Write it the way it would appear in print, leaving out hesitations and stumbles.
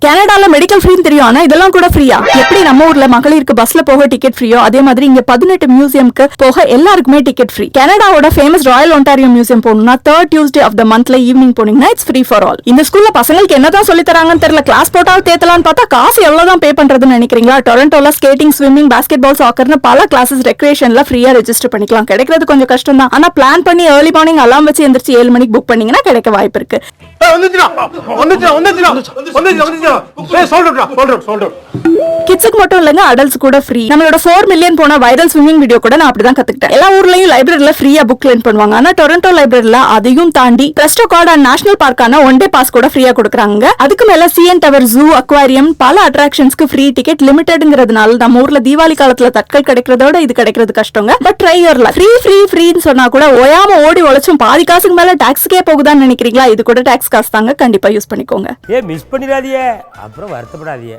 கனடால medical free தெரியும், ஆனா இதெல்லாம் கூட ஃப்ரீயா? எப்படி நம்ம ஊர்ல மகளிருக்கு பஸ்ல போக டிக்கெட் ஃப்ரீயோ அதே மாதிரி இங்க 18 மியூசியம்க்கு போக எல்லாருக்குமே டிக்கெட் ஃப்ரீ. கனடாவோட ஃபேமஸ் ராயல் ஒன்டாரியோ மியூசியம் போகணும்னா 3rd Tuesday of the monthல ஈவினிங் போனீங்கன்னா இட்ஸ் ஃப்ரீ ஃபார் ஆல். இந்த ஸ்கூல்ல பசங்களுக்கு என்னதான் சொல்லி தராங்கன்னு தெரியல. கிளாஸ் போட்டாலும் தேத்தலாம்னு பார்த்தா காசு எவ்வளவுதான் பே பண்றதுன்னு நினைக்கிறீங்களா? டொரண்டோல ஸ்கேட்டிங், ஸ்விம்மிங், பாஸ்கெட் பால், சாக்கர்னு பல கிளாஸஸ் ரெக்ரியேஷன்ல ஃப்ரீயா ரெஜிஸ்டர் பண்ணிக்கலாம். கிடைக்கிறது கொஞ்சம் கஷ்டம் தான், ஆனா பிளான் பண்ணி ஏர்லி மார்னிங் அலாம் வச்சு எந்திரிச்சு 7 மணிக்கு புக் பண்ணீங்கன்னா கிடைக்க வாய்ப்பு இருக்கு. கிட்ஸுக்கு மட்டும் இல்லங்க, அடல்ட்ஸ் கூட ஃப்ரீ. நம்மளோட 4 மில்லியன் போன வைரல் ஸ்விமிங் வீடியோ கூட நான் அப்படிதான் கத்துக்கிட்டேன். எல்லா ஊர்லயும் லைப்ரரியில ஃப்ரீயா புக் லென் பண்ணுவாங்க, ஆனா டொரண்டோ லைப்ரரியில அதையும் தாண்டி பிரஸ்டோ கார்டு அண்ட் நேஷனல் பார்க்கான 1 டே பாஸ் கூட ஃப்ரீயா கொடுக்குறாங்க. அதுக்கு மேல சிஎன் டவர், ஜூ, அக்வாரியம் பல அட்ராக்ஷன்ஸ்க்கு ஃப்ரீ டிக்கெட் லிமிடெட்ங்கிறதுனால நம்ம ஊர்ல தீபாவளி காலத்துல தட்கல் கிடைக்கிறதோட இது கிடைக்கிறது கஷ்டங்க. But try your luck. ஃப்ரீன்னு சொன்னா கூட ஓயாம ஓடி உழைச்சும் பாதி காசுக்கு மேல டாக்ஸ்க்கே போகுதான்னு நினைக்கிறீங்களா? இது கூட டாக்ஸ் காசு தாங்க, கண்டிப்பா யூஸ் பண்ணிக்கோங்க. மிஸ் பண்ணிடாதீங்க, அப்புறம் வருத்தப்படாதீங்க.